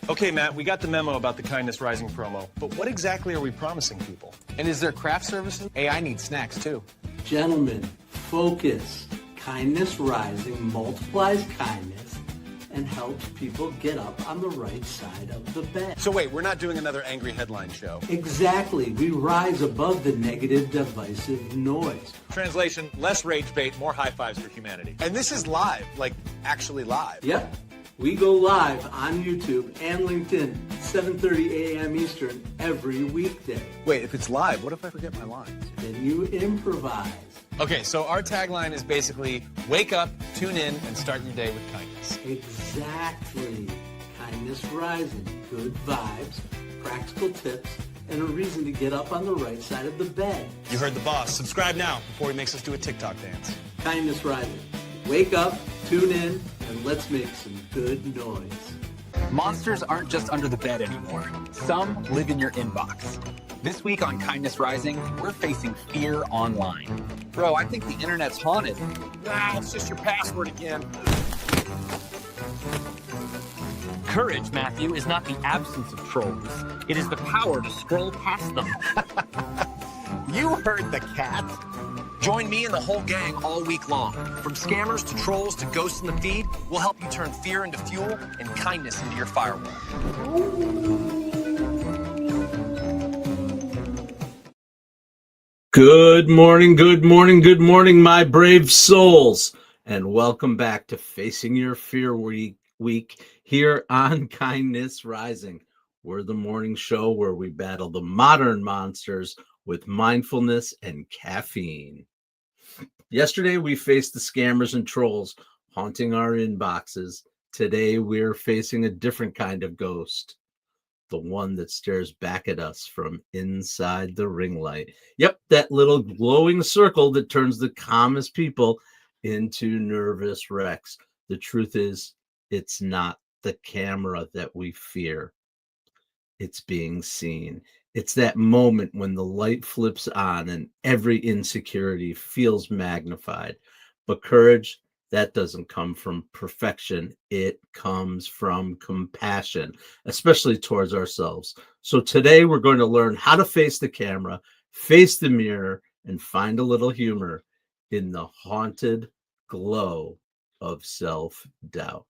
Okay, Matt, we got the memo about the Kindness Rising promo, but what exactly are we promising people? And is there craft services? Hey, I need snacks too. Gentlemen, focus. Kindness Rising multiplies kindness and helps people get up on the right side of the bed. So wait, we're not doing another angry headline show. Exactly. We rise above the negative, divisive noise. Translation, less rage bait, more high fives for humanity. And this is live, like actually live. Yep. We go live on YouTube and LinkedIn, 7:30 a.m. Eastern every weekday. Wait, if it's live, what if I forget my lines? Then you improvise. Okay, so our tagline is basically wake up, tune in, and start your day with kindness. Exactly. Kindness Rising. Good vibes, practical tips, and a reason to get up on the right side of the bed. You heard the boss. Subscribe now before he makes us do a TikTok dance. Kindness Rising. Wake up, tune in, and let's make some good noise. Monsters aren't just under the bed anymore. Some live in your inbox. This week on Kindness Rising, we're facing fear online. Bro, I think the internet's haunted. Nah, it's just your password again. Courage, Matthew, is not the absence of trolls. It is the power to scroll past them. You heard the cat. Join me and the whole gang all week long. From scammers to trolls to ghosts in the feed, we'll help you turn fear into fuel and kindness into your firewall. Good morning, good morning, good morning, my brave souls, and welcome back to Facing Your Fear Week here on Kindness Rising. We're the morning show where we battle the modern monsters with mindfulness and caffeine. Yesterday, we faced the scammers and trolls haunting our inboxes. Today, we're facing a different kind of ghost. The one that stares back at us from inside the ring light. Yep, that little glowing circle that turns the calmest people into nervous wrecks. The truth is, it's not the camera that we fear. It's being seen. It's that moment when the light flips on and every insecurity feels magnified. But courage, that doesn't come from perfection. It comes from compassion, especially towards ourselves. So today we're going to learn how to face the camera, face the mirror, and find a little humor in the haunted glow of self-doubt.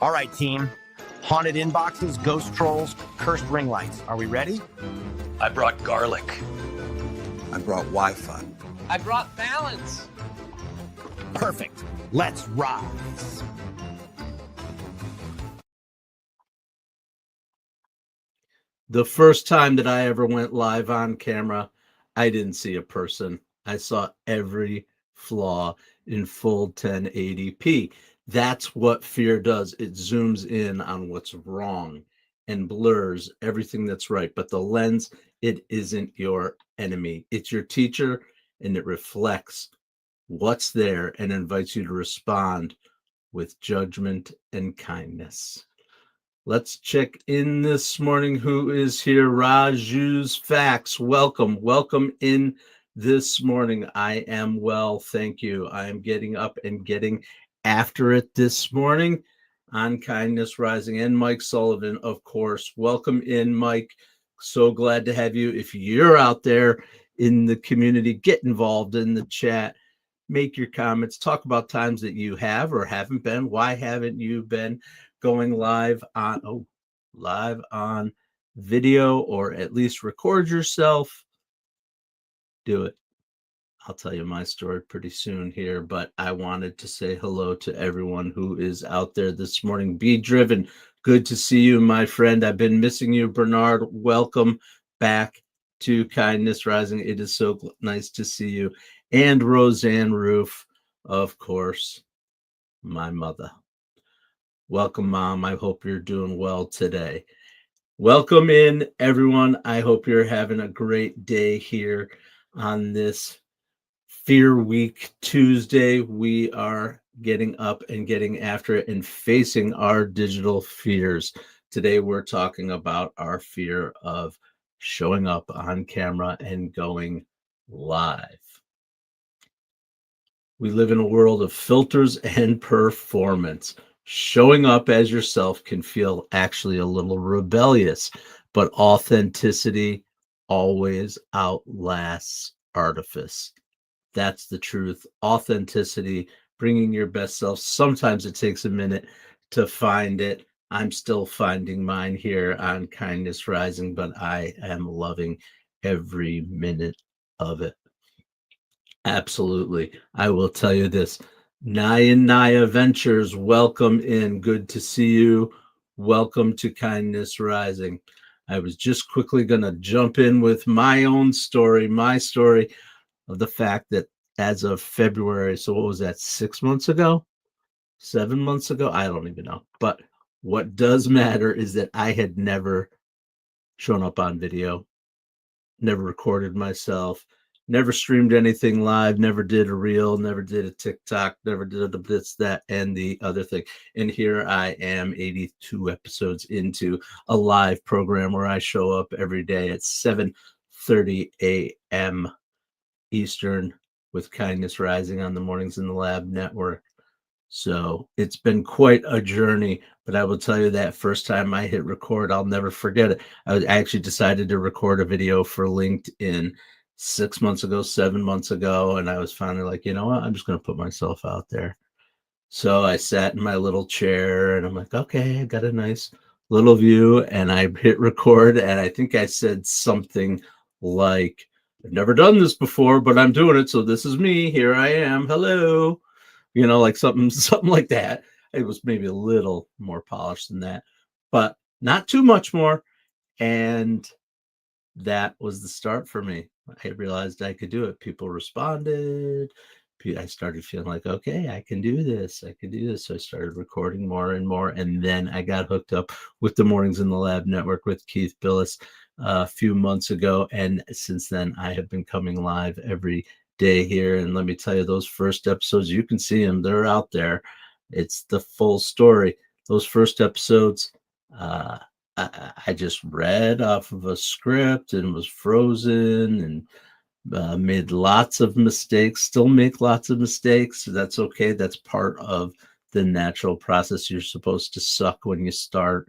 All right, team. Haunted inboxes, ghost trolls, cursed ring lights. Are we ready? I brought garlic. I brought Wi-Fi. I brought balance. Perfect. Let's rise. The first time that I ever went live on camera, I didn't see a person. I saw every flaw in full 1080p. That's what fear does. It zooms in on what's wrong and blurs everything that's right. But the lens, it isn't your enemy. It's your teacher, and it reflects what's there and invites you to respond with judgment and kindness. Let's check in this morning. Who is here? Raju's Facts. Welcome. Welcome in this morning. I am well, thank you. I am getting up and getting after it this morning on Kindness Rising. And Mike Sullivan, of course. Welcome in, Mike. So glad to have you. If you're out there in the community, get involved in the chat. Make your comments. Talk about times that you have or haven't been. Why haven't you been going live on video, or at least record yourself? Do it. I'll tell you my story pretty soon here, but I wanted to say hello to everyone who is out there this morning. Be driven. Good to see you, my friend. I've been missing you, Bernard. Welcome back to Kindness Rising. It is so nice to see you. And Roseanne Rouff, of course, my mother. Welcome, Mom. I hope you're doing well today. Welcome in, everyone. I hope you're having a great day here on this Fear Week Tuesday. We are getting up and getting after it and facing our digital fears. Today, we're talking about our fear of showing up on camera and going live. We live in a world of filters and performance. Showing up as yourself can feel actually a little rebellious, but authenticity always outlasts artifice. That's the truth. Authenticity, bringing your best self. Sometimes it takes a minute to find it. I'm still finding mine here on Kindness Rising, but I am loving every minute of it. Absolutely. I will tell you this. Naya Ventures, welcome in. Good to see you. Welcome to Kindness Rising. I was just quickly going to jump in with my own story, my story of the fact that as of February, so what was that, 6 months ago? 7 months ago? I don't even know. But what does matter is that I had never shown up on video, never recorded myself, never streamed anything live, never did a reel, never did a TikTok, never did a this, that, and the other thing. And here I am 82 episodes into a live program where I show up every day at 7:30 a.m. Eastern with Kindness Rising on the Mornings in the Lab network. So it's been quite a journey, but I will tell you that first time I hit record, I'll never forget it. I actually decided to record a video for LinkedIn 6 months ago, 7 months ago, and I was finally like, you know what? I'm just going to put myself out there. So I sat in my little chair and I'm like, okay, I got a nice little view, and I hit record, and I think I said something like, I've never done this before, but I'm doing it. So this is me. Here I am. Hello. Like something like that. It was maybe a little more polished than that, but not too much more. And that was the start for me. I realized I could do it. People responded. I started feeling like, okay, I can do this. I can do this. So I started recording more and more. And then I got hooked up with the Mornings in the Lab network with Keith Billis a few months ago. And since then, I have been coming live every day here. And let me tell you, those first episodes, you can see them. They're out there. It's the full story. Those first episodes, I just read off of a script and was frozen and made lots of mistakes, still make lots of mistakes. That's okay. That's part of the natural process. You're supposed to suck when you start.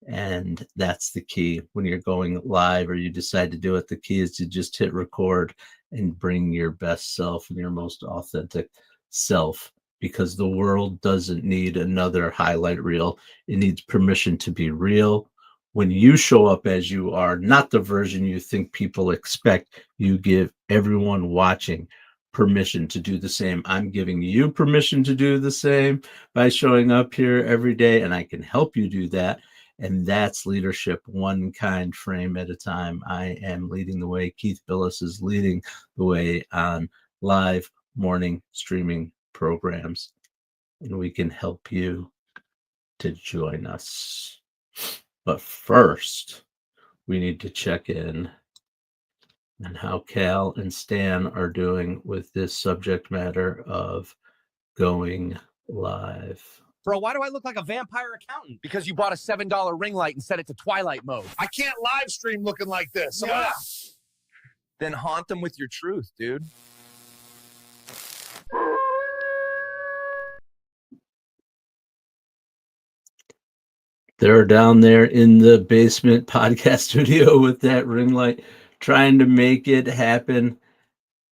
And that's the key when you're going live or you decide to do it. The key is to just hit record and bring your best self and your most authentic self, because the world doesn't need another highlight reel. It needs permission to be real. When you show up as you are, not the version you think people expect, you give everyone watching permission to do the same. I'm giving you permission to do the same by showing up here every day, and I can help you do that. And that's leadership, one kind frame at a time. I am leading the way. Keith Billis is leading the way on live morning streaming programs, and we can help you to join us. But first, we need to check in on how Cal and Stan are doing with this subject matter of going live. Bro, why do I look like a vampire accountant? Because you bought a $7 ring light and set it to twilight mode. I can't live stream looking like this. Yeah. Then haunt them with your truth, dude. They're down there in the basement podcast studio with that ring light, trying to make it happen.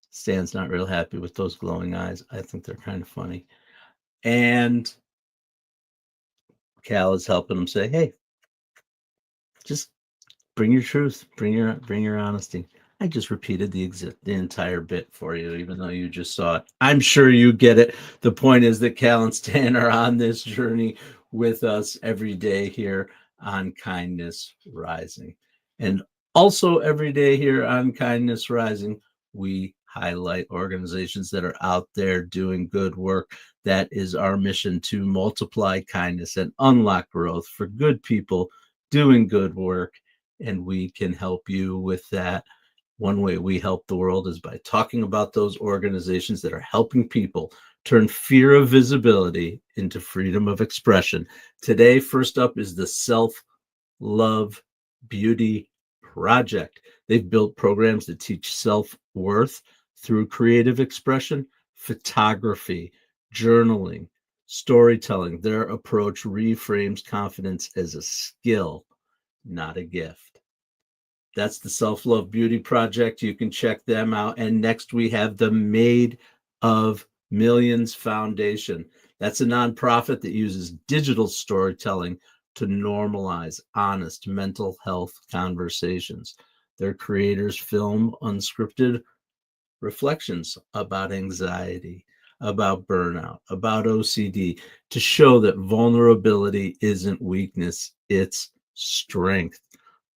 Stan's not real happy with those glowing eyes. I think they're kind of funny. And Cal is helping him say, hey, just bring your truth, bring your honesty. I just repeated the entire bit for you, even though you just saw it. I'm sure you get it. The point is that Cal and Stan are on this journey with us every day here on Kindness Rising. And also every day here on Kindness Rising, we highlight organizations that are out there doing good work. That is our mission, to multiply kindness and unlock growth for good people doing good work. And we can help you with that. One way we help the world is by talking about those organizations that are helping people turn fear of visibility into freedom of expression. Today, first up is the Self-Love Beauty Project. They've built programs that teach self-worth through creative expression, photography, journaling, storytelling. Their approach reframes confidence as a skill, not a gift. That's the Self Love Beauty Project. You can check them out. And next we have the Made of Millions Foundation. That's a nonprofit that uses digital storytelling to normalize honest mental health conversations. Their creators film unscripted reflections about anxiety, about burnout, about OCD to show that vulnerability isn't weakness, it's strength.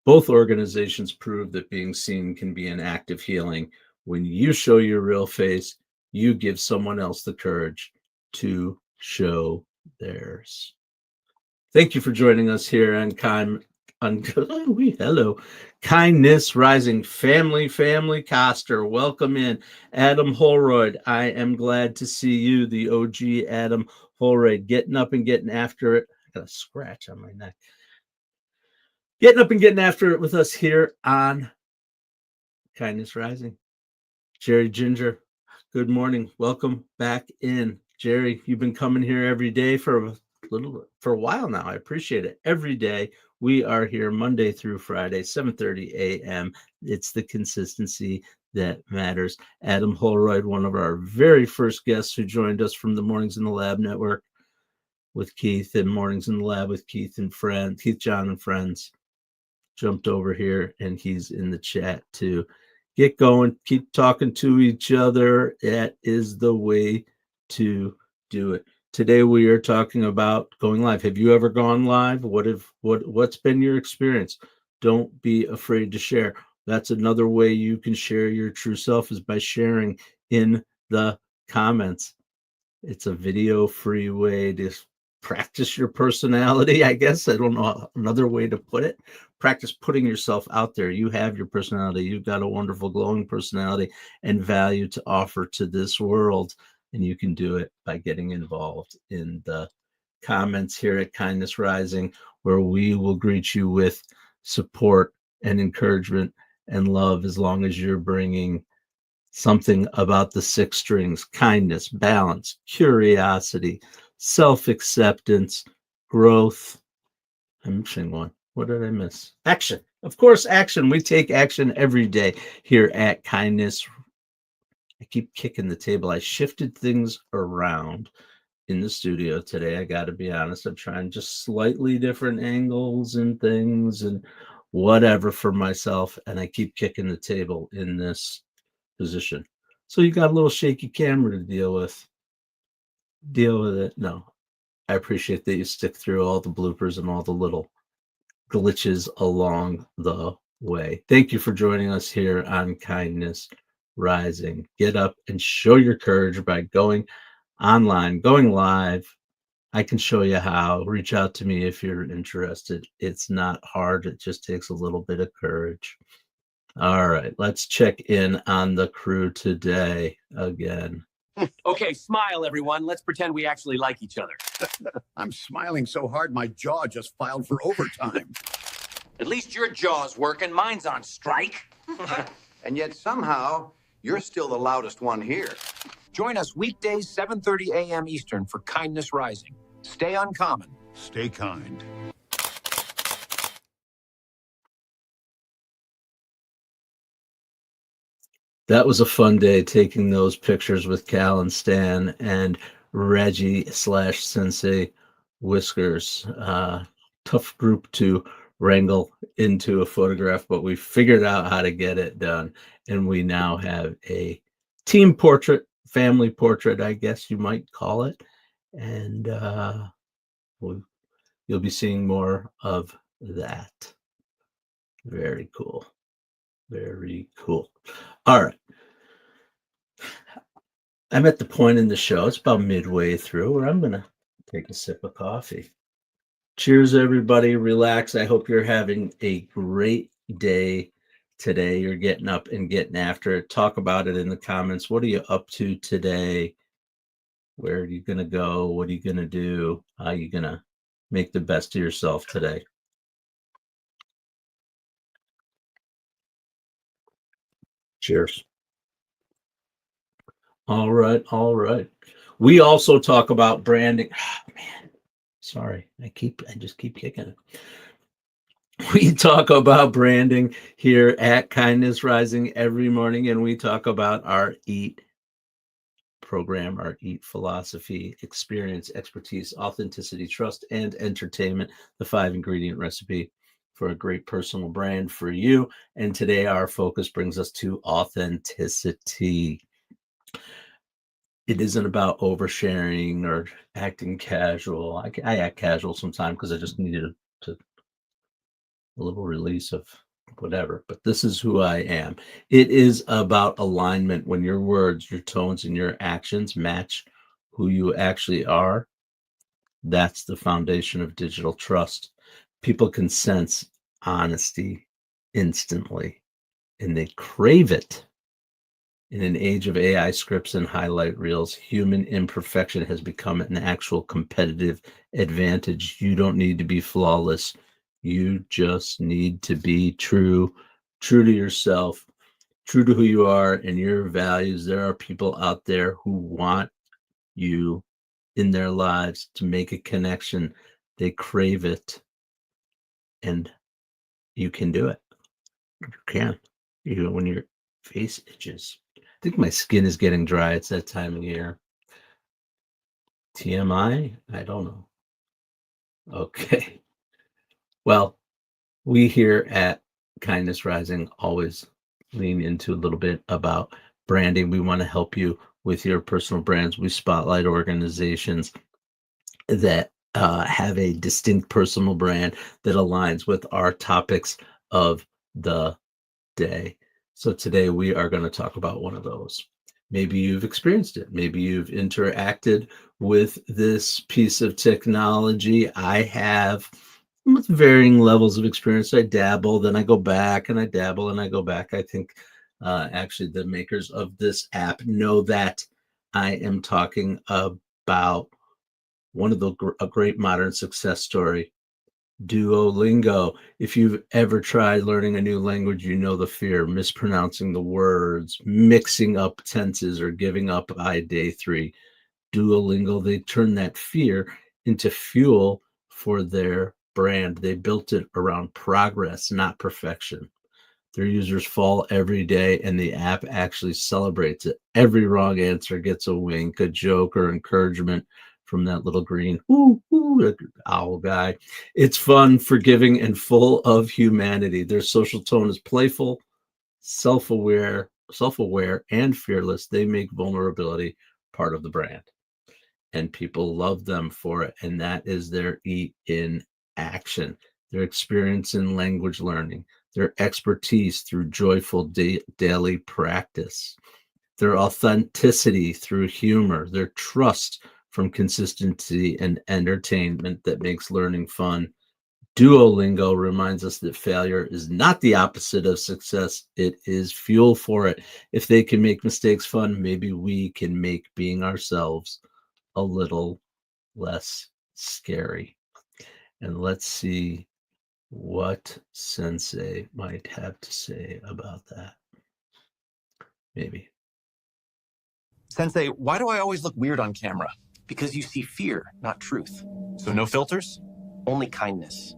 Both organizations prove that being seen can be an act of healing. When you show your real face, you give someone else the courage to show theirs. Thank you for joining us here on hello, Kindness Rising. Family Coster. Welcome in. Adam Holroyd. I am glad to see you, the OG Adam Holroyd, getting up and getting after it. I got a scratch on my neck. Getting up and getting after it with us here on Kindness Rising. Jerry Ginger, good morning. Welcome back in. Jerry, you've been coming here every day for a while now. I appreciate it. Every day we are here Monday through Friday, 7:30 a.m. It's the consistency that matters. Adam Holroyd, one of our very first guests who joined us from the Mornings in the Lab Network with Keith and Mornings in the Lab with Keith, John and friends, jumped over here and he's in the chat too. Get going, keep talking to each other. That is the way to do it. Today we are talking about going live. Have you ever gone live? What's been your experience? Don't be afraid to share. That's another way you can share your true self, is by sharing in the comments. It's a video-free way to practice your personality, I guess. I don't know another way to put it. Practice putting yourself out there. You have your personality. You've got a wonderful, glowing personality and value to offer to this world. And you can do it by getting involved in the comments here at Kindness Rising, where we will greet you with support and encouragement and love, as long as you're bringing something about the six strings: kindness, balance, curiosity, self-acceptance, growth. I'm missing one. What did I miss? Action. Of course, action. We take action every day here at Kindness. I keep kicking the table. I shifted things around in the studio today. I got to be honest. I'm trying just slightly different angles and things and whatever for myself. And I keep kicking the table in this position. So you got a little shaky camera to deal with. Deal with it. No, I appreciate that you stick through all the bloopers and all the little glitches along the way. Thank you for joining us here on Kindness Rising. Get up and show your courage by going online, going live. I can show you how. Reach out to me if you're interested. It's not hard. It just takes a little bit of courage. All right, let's check in on the crew today again. Okay, smile, everyone. Let's pretend we actually like each other. I'm smiling so hard my jaw just filed for overtime. At least your jaw's working. Mine's on strike. And yet somehow you're still the loudest one here. Join us weekdays, 7:30 a.m. Eastern for Kindness Rising. Stay uncommon. Stay kind. That was a fun day, taking those pictures with Cal and Stan and Reggie/Sensei Whiskers. Tough group to wrangle into a photograph, but we figured out how to get it done. And we now have a team portrait, family portrait, I guess you might call it. And you'll be seeing more of that. Very cool. Very cool. All right. I'm at the point in the show, it's about midway through, where I'm going to take a sip of coffee. Cheers, everybody. Relax. I hope you're having a great day today. You're getting up and getting after it. Talk about it in the comments. What are you up to today? Where are you going to go? What are you going to do? How are you going to make the best of yourself today? Cheers. All right. We also talk about branding. Oh, man, sorry, I just keep kicking it. We talk about branding here at Kindness Rising every morning, and we talk about our EAT program, our EAT philosophy: experience, expertise, authenticity, trust, and entertainment, the 5-ingredient recipe for a great personal brand for you. And today our focus brings us to authenticity. It isn't about oversharing or acting casual. I act casual sometimes because I just needed a little release of whatever, but this is who I am. It is about alignment. When your words, your tones, and your actions match who you actually are, that's the foundation of digital trust. People can sense honesty instantly, and they crave it. In an age of AI scripts and highlight reels, human imperfection has become an actual competitive advantage. You don't need to be flawless. You just need to be true to yourself, true to who you are and your values. There are people out there who want you in their lives to make a connection. They crave it, and you can do it. You can, even when your face itches. I think my skin is getting dry. It's that time of year. TMI? I don't know. Okay. Well, we here at Kindness Rising always lean into a little bit about branding. We want to help you with your personal brands. We spotlight organizations that have a distinct personal brand that aligns with our topics of the day. So today we are going to talk about one of those. Maybe you've experienced it. Maybe you've interacted with this piece of technology. I have, with varying levels of experience. I dabble, then I go back, and I dabble, and I go back. I think actually the makers of this app know that I am talking about one of a great modern success story, Duolingo. If you've ever tried learning a new language, you know the fear: mispronouncing the words, mixing up tenses, or giving up by day 3. Duolingo, they turn that fear into fuel for their brand. They built it around progress, not perfection. Their users fall every day, and the app actually celebrates it. Every wrong answer gets a wink, a joke, or encouragement from that little green owl guy. It's fun, forgiving, and full of humanity. Their social tone is playful, self-aware, and fearless. They make vulnerability part of the brand, and people love them for it. And that is their EAT in action, their experience in language learning, their expertise through joyful daily practice, their authenticity through humor, their trust from consistency and entertainment that makes learning fun. Duolingo reminds us that failure is not the opposite of success. It is fuel for it. If they can make mistakes fun, maybe we can make being ourselves a little less scary. And let's see what Sensei might have to say about that. Maybe. Sensei, why do I always look weird on camera? Because you see fear, not truth. So no filters? Only kindness.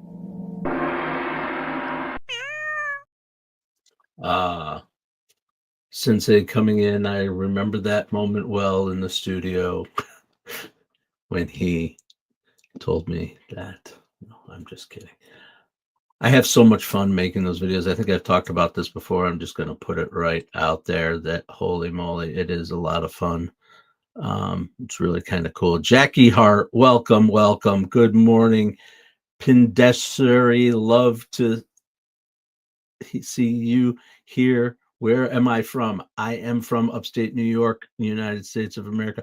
Sensei coming in, I remember that moment well in the studio when he told me that. No, I'm just kidding. I have so much fun making those videos. I think I've talked about this before. I'm just going to put it right out there that holy moly, it is a lot of fun. It's really kind of cool. Jackie Hart, welcome. Good morning. Pindesari, love to see you here. Where am I from? I am from upstate New York, United States of America,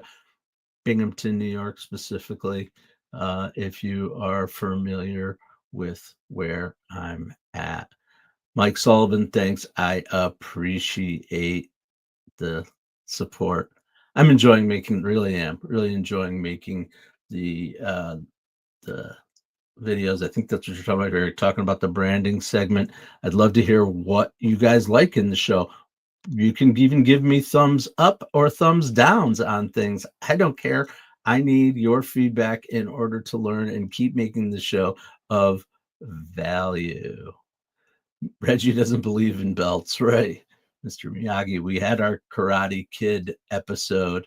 Binghamton, New York specifically. If you are familiar with where I'm at. Mike Sullivan, thanks. I appreciate the support. I'm enjoying making, really enjoying making the videos. I think that's what you're talking about. You're talking about the branding segment. I'd love to hear what you guys like in the show. You can even give me thumbs up or thumbs downs on things. I don't care. I need your feedback in order to learn and keep making the show of value. Reggie doesn't believe in belts, right? Mr. Miyagi, we had our Karate Kid episode.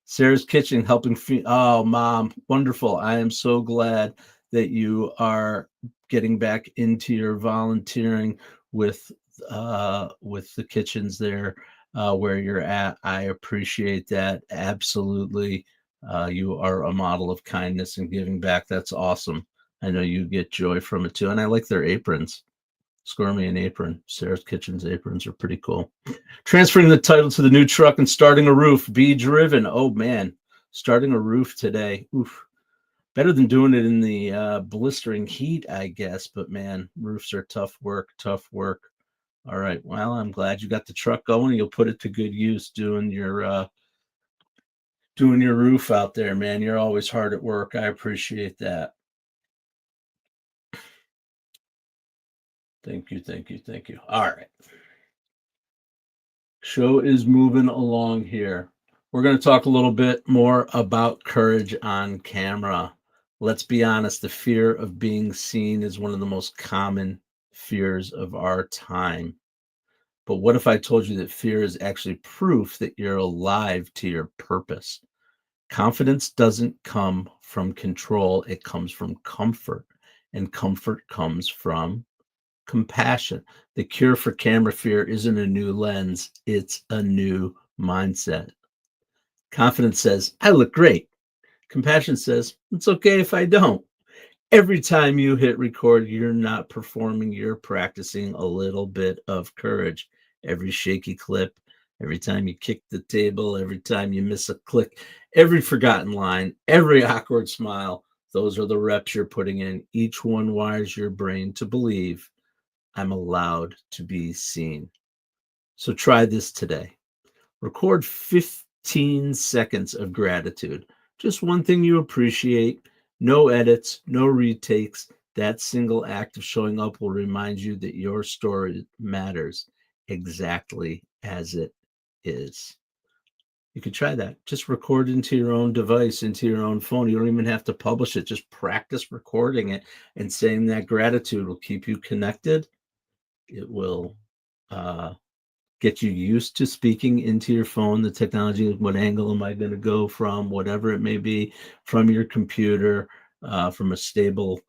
Sarah's Kitchen helping oh, Mom, wonderful. I am so glad that you are getting back into your volunteering with the kitchens there where you're at. I appreciate that. Absolutely. You are a model of kindness and giving back. That's awesome. I know you get joy from it too. And I like their aprons. Score me an apron. Sarah's Kitchen's aprons are pretty cool. Transferring the title to the new truck and starting a roof. Be driven. Oh, man. Starting a roof today. Oof. Better than doing it in the blistering heat, I guess. But, man, roofs are tough work, tough work. All right. Well, I'm glad you got the truck going. You'll put it to good use doing your roof out there, man. You're always hard at work. I appreciate that. Thank you, thank you, thank you. All right. Show is moving along here. We're going to talk a little bit more about courage on camera. Let's be honest, the fear of being seen is one of the most common fears of our time. But what if I told you that fear is actually proof that you're alive to your purpose? Confidence doesn't come from control, it comes from comfort, and comfort comes from compassion. The cure for camera fear isn't a new lens, it's a new mindset. Confidence says, I look great. Compassion says, it's okay if I don't. Every time you hit record, you're not performing, you're practicing a little bit of courage. Every shaky clip, every time you kick the table, every time you miss a click, every forgotten line, every awkward smile, those are the reps you're putting in. Each one wires your brain to believe I'm allowed to be seen. So try this today. Record 15 seconds of gratitude. Just one thing you appreciate. No edits, no retakes. That single act of showing up will remind you that your story matters exactly as it is. You could try that. Just record into your own device, into your own phone. You don't even have to publish it. Just practice recording it and saying that gratitude will keep you connected. It will get you used to speaking into your phone, the technology. What angle am I going to go from? Whatever it may be, from your computer, from a stable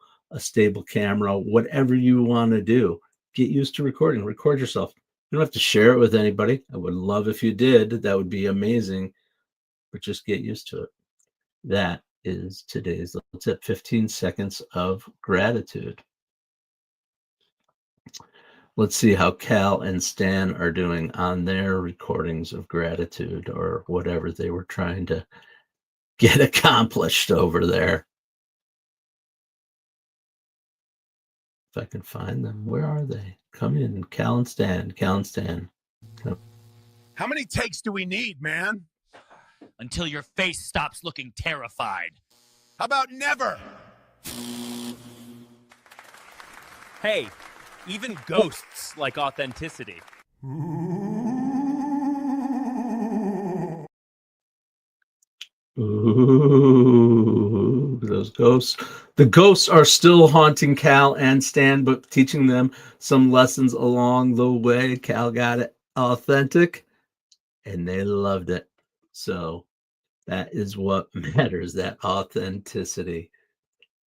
camera, whatever you want to do. Get used to recording. Record yourself. You don't have to share it with anybody. I would love if you did. That would be amazing. But just get used to it. That is today's tip. 15 seconds of gratitude. Let's see how Cal and Stan are doing on their recordings of gratitude or whatever they were trying to get accomplished over there. If I can find them, where are they? Come in, Cal and Stan. Cal and Stan. Come. How many takes do we need, man? Until your face stops looking terrified. How about never? Hey, even ghosts like authenticity. Ooh, those ghosts. The ghosts are still haunting Cal and Stan, but teaching them some lessons along the way. Cal got it authentic, and they loved it. So that is what matters, that authenticity.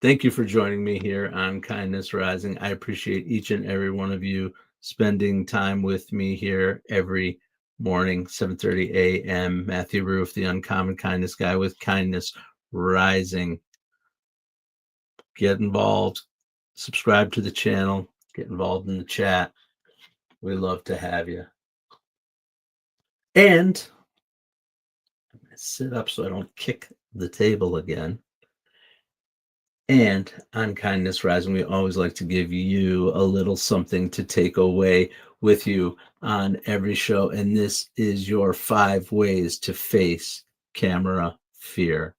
Thank you for joining me here on Kindness Rising. I appreciate each and every one of you spending time with me here every morning, 7:30 a.m. Matthew Rouff, the Uncommon Kindness Guy with Kindness Rising. Get involved. Subscribe to the channel. Get involved in the chat. We love to have you. And I'm going to sit up so I don't kick the table again. And on Kindness Rising, we always like to give you a little something to take away with you on every show. And this is your 5 ways to face camera fear.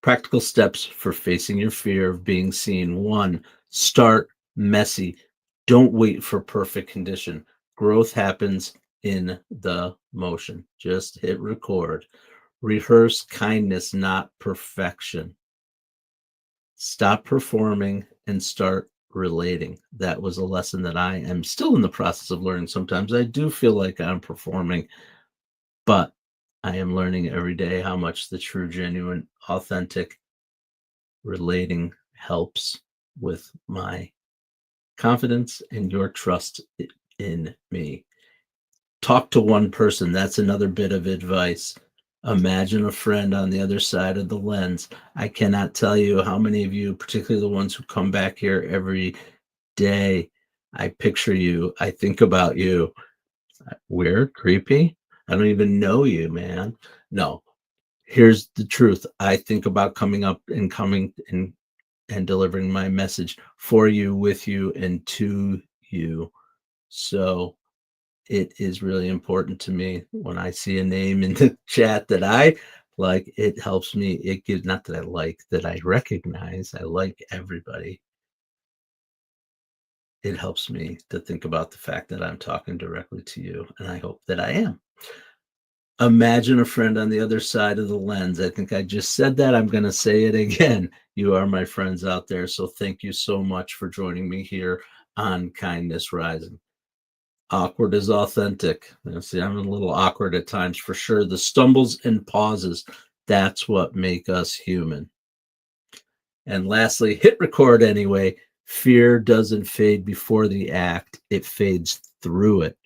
Practical steps for facing your fear of being seen. 1, start messy. Don't wait for perfect condition. Growth happens in the motion. Just hit record. Rehearse kindness, not perfection. Stop performing and start relating. That was a lesson that I am still in the process of learning. Sometimes I do feel like I'm performing, but I am learning every day how much the true, genuine, authentic relating helps with my confidence and your trust in me. Talk to one person. That's another bit of advice. Imagine a friend on the other side of the lens. I cannot tell you how many of you, particularly the ones who come back here every day, I picture you. I think about you. Weird, creepy. I don't even know you, man. No, here's the truth. I think about coming and delivering my message for you, with you, and to you. So it is really important to me when I see a name in the chat that I like. It helps me. It gives, not that I like, that I recognize. I like everybody. It helps me to think about the fact that I'm talking directly to you, and I hope that I am. Imagine a friend on the other side of the lens. I think I just said that. I'm going to say it again. You are my friends out there. So thank you so much for joining me here on Kindness Rising. Awkward is authentic. See, I'm a little awkward at times for sure. The stumbles and pauses, that's what make us human. And lastly, hit record anyway. Fear doesn't fade before the act, it fades through it.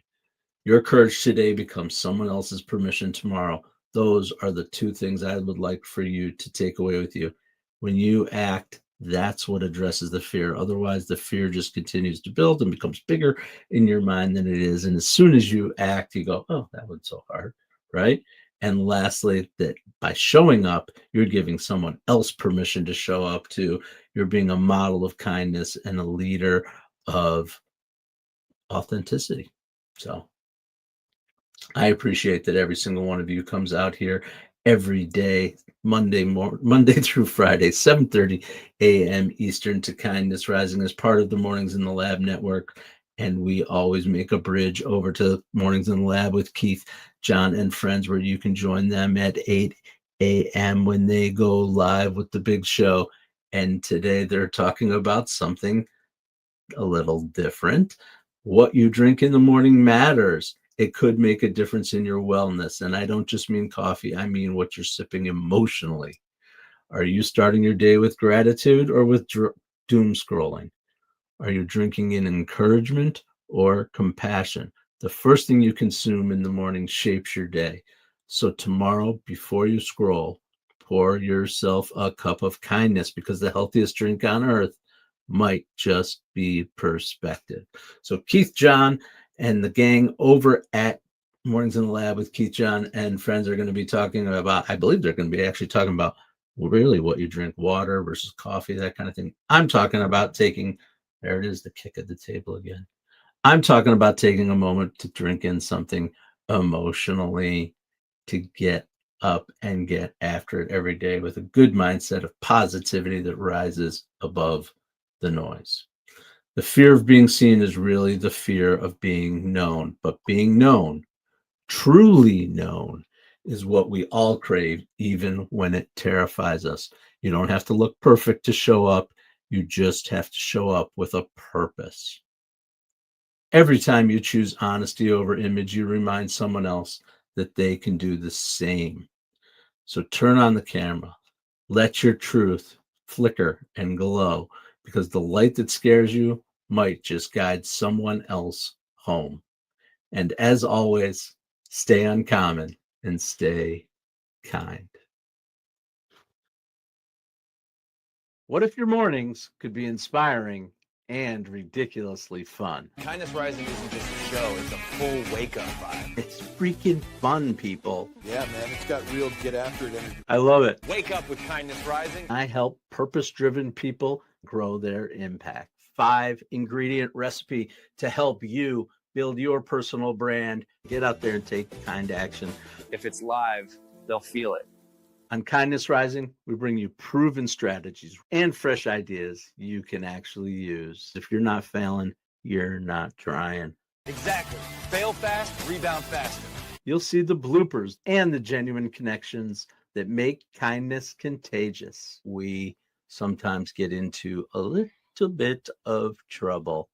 Your courage today becomes someone else's permission tomorrow. Those are the two things I would like for you to take away with you. When you act, that's what addresses the fear. Otherwise, the fear just continues to build and becomes bigger in your mind than it is. And as soon as you act, you go, oh, that was so hard, right? And lastly, that by showing up, you're giving someone else permission to show up too. You're being a model of kindness and a leader of authenticity. So I appreciate that every single one of you comes out here every day, Monday through Friday, 7:30 a.m. Eastern, to Kindness Rising as part of the Mornings in the Lab network. And we always make a bridge over to Mornings in the Lab with Keith, John, and friends, where you can join them at 8 a.m. when they go live with the big show. And today they're talking about something a little different. What you drink in the morning matters. It could make a difference in your wellness. And I don't just mean coffee, I mean what you're sipping emotionally. Are you starting your day with gratitude or with doom scrolling? Are you drinking in encouragement or compassion? The first thing you consume in the morning shapes your day. So tomorrow, before you scroll, pour yourself a cup of kindness, because the healthiest drink on earth might just be perspective. So Keith, John, and the gang over at Mornings in the Lab with Keith, John, and friends are going to be talking about, I believe they're going to be actually talking about really what you drink, water versus coffee, that kind of thing. I'm talking about taking, there it is, the kick at the table again. I'm talking about taking a moment to drink in something emotionally, to get up and get after it every day with a good mindset of positivity that rises above the noise. The fear of being seen is really the fear of being known, but being known, truly known, is what we all crave, even when it terrifies us. You don't have to look perfect to show up. You just have to show up with a purpose. Every time you choose honesty over image, you remind someone else that they can do the same. So turn on the camera. Let your truth flicker and glow, because the light that scares you might just guide someone else home. And as always, stay uncommon and stay kind. What if your mornings could be inspiring and ridiculously fun? Kindness Rising isn't just a show, it's a full wake-up vibe. It's freaking fun, people. Yeah, man, it's got real get after it energy. I love it. Wake up with Kindness Rising. I help purpose-driven people grow their impact. 5-ingredient recipe to help you build your personal brand. Get out there and take kind action. If it's live, they'll feel it. On Kindness Rising, we bring you proven strategies and fresh ideas you can actually use. If you're not failing, you're not trying. Exactly. Fail fast, rebound faster. You'll see the bloopers and the genuine connections that make kindness contagious. We sometimes get into a little bit of trouble.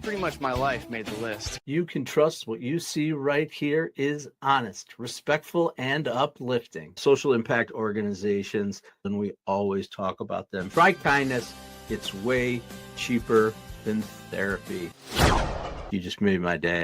Pretty much my life made the list. You can trust what you see right here is honest, respectful, and uplifting. Social impact organizations, and we always talk about them. Try kindness. It's way cheaper than therapy. You just made my day.